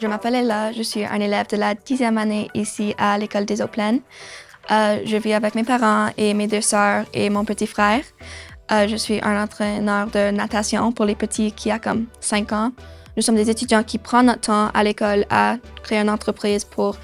Je m'appelle Ella, je suis un élève de la 10e année ici à l'École des Eaux-Plaines. Je vis avec mes parents et mes deux sœurs et mon petit frère. Je suis un entraîneur de natation pour les petits qui a comme 5 ans. Nous sommes des étudiants qui prennent notre temps à l'école à créer une entreprise pour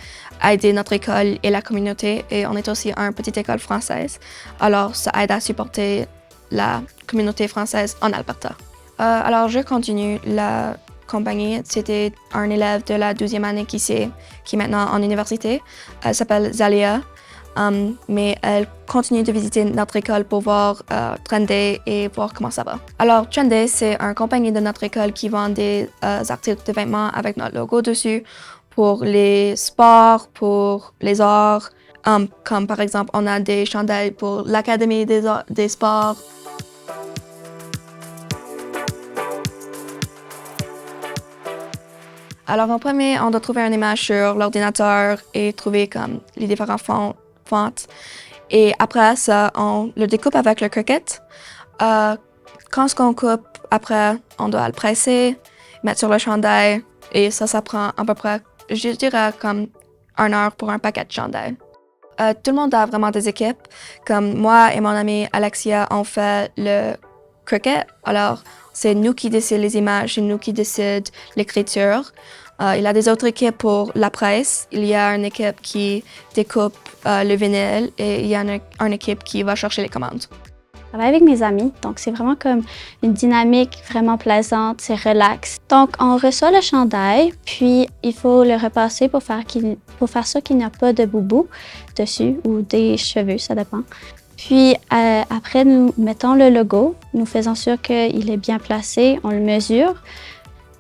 aider notre école et la communauté. Et on est aussi une petite école française. Alors, ça aide à supporter la communauté française en Alberta. Alors, je continue la compagnie. C'était un élève de la 12e année qui est maintenant en université. Elle s'appelle Zalia. Mais elle continue de visiter notre école pour voir Trendy et voir comment ça va. Alors, Trendy, c'est une compagnie de notre école qui vend des articles de vêtements avec notre logo dessus pour les sports, pour les arts. Comme par exemple, on a des chandails pour l'Académie des sports. Alors, en premier, on doit trouver une image sur l'ordinateur et trouver comme les différents fonds. Et après ça, on le découpe avec le Cricut. Quand ce qu'on coupe, après, on doit le presser, mettre sur le chandail. Et ça prend à peu près, je dirais, comme 1 heure pour un paquet de chandail. Tout le monde a vraiment des équipes. Comme moi et mon amie Alexia, on fait le Cricut. Alors, c'est nous qui décidons les images, c'est nous qui décidons l'écriture. Il y a des autres équipes pour la presse. Il y a une équipe qui découpe le vinyle et il y a une équipe qui va chercher les commandes. Je travaille avec mes amis, donc c'est vraiment comme une dynamique vraiment plaisante, c'est relax. Donc on reçoit le chandail, puis il faut le repasser pour faire sûr qu'il n'y a pas de boubou dessus ou des cheveux, ça dépend. Puis après, nous mettons le logo, nous faisons sûr qu'il est bien placé, on le mesure.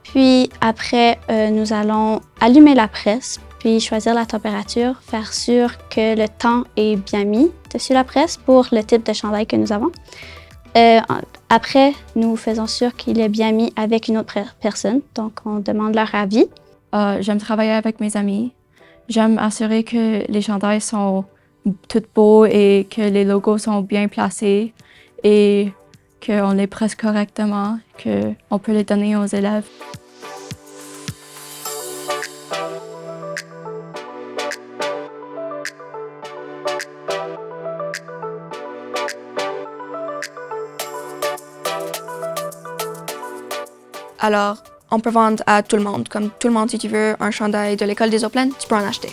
Puis après, nous allons allumer la presse, puis choisir la température, faire sûr que le temps est bien mis dessus la presse pour le type de chandail que nous avons. Après, nous faisons sûr qu'il est bien mis avec une autre personne, donc on demande leur avis. J'aime travailler avec mes amis. J'aime assurer que les chandails sont tout beaux et que les logos sont bien placés et qu'on les presse correctement, qu'on peut les donner aux élèves. Alors, on peut vendre à tout le monde. Comme tout le monde, si tu veux un chandail de l'École des Eaux-Plaines, tu peux en acheter.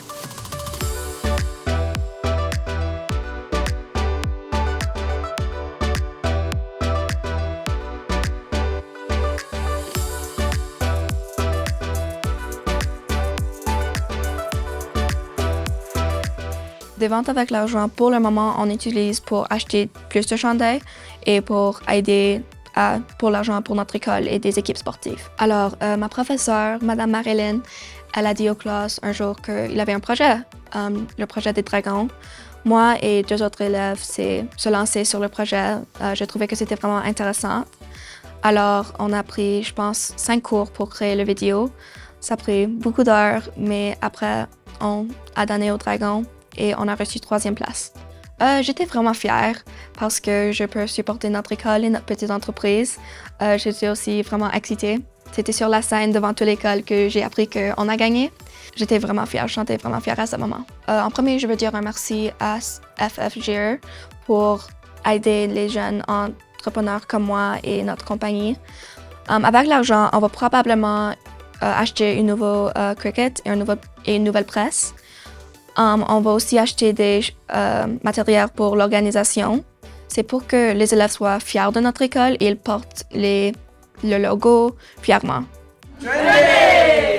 Des ventes avec l'argent, pour le moment, on utilise pour acheter plus de chandails et pour aider pour l'argent pour notre école et des équipes sportives. Alors, ma professeure, Madame Marilyn, elle a dit aux classes un jour qu'il avait un projet, le projet des dragons. Moi et 2 autres élèves se lancer sur le projet. Je trouvais que c'était vraiment intéressant. Alors, on a pris, je pense, 5 cours pour créer la vidéo. Ça a pris beaucoup d'heures, mais après, on a donné aux dragons et on a reçu 3e place. J'étais vraiment fière parce que je peux supporter notre école et notre petite entreprise. J'étais aussi vraiment excitée. C'était sur la scène devant toute l'école que j'ai appris qu'on a gagné. J'étais vraiment fière, je sentais vraiment fière à ce moment. En premier, je veux dire un merci à FFGE pour aider les jeunes entrepreneurs comme moi et notre compagnie. Avec l'argent, on va probablement acheter un nouveau Cricut et une nouvelle presse. On va aussi acheter des matériels pour l'organisation. C'est pour que les élèves soient fiers de notre école et ils portent le logo fièrement. Trendy!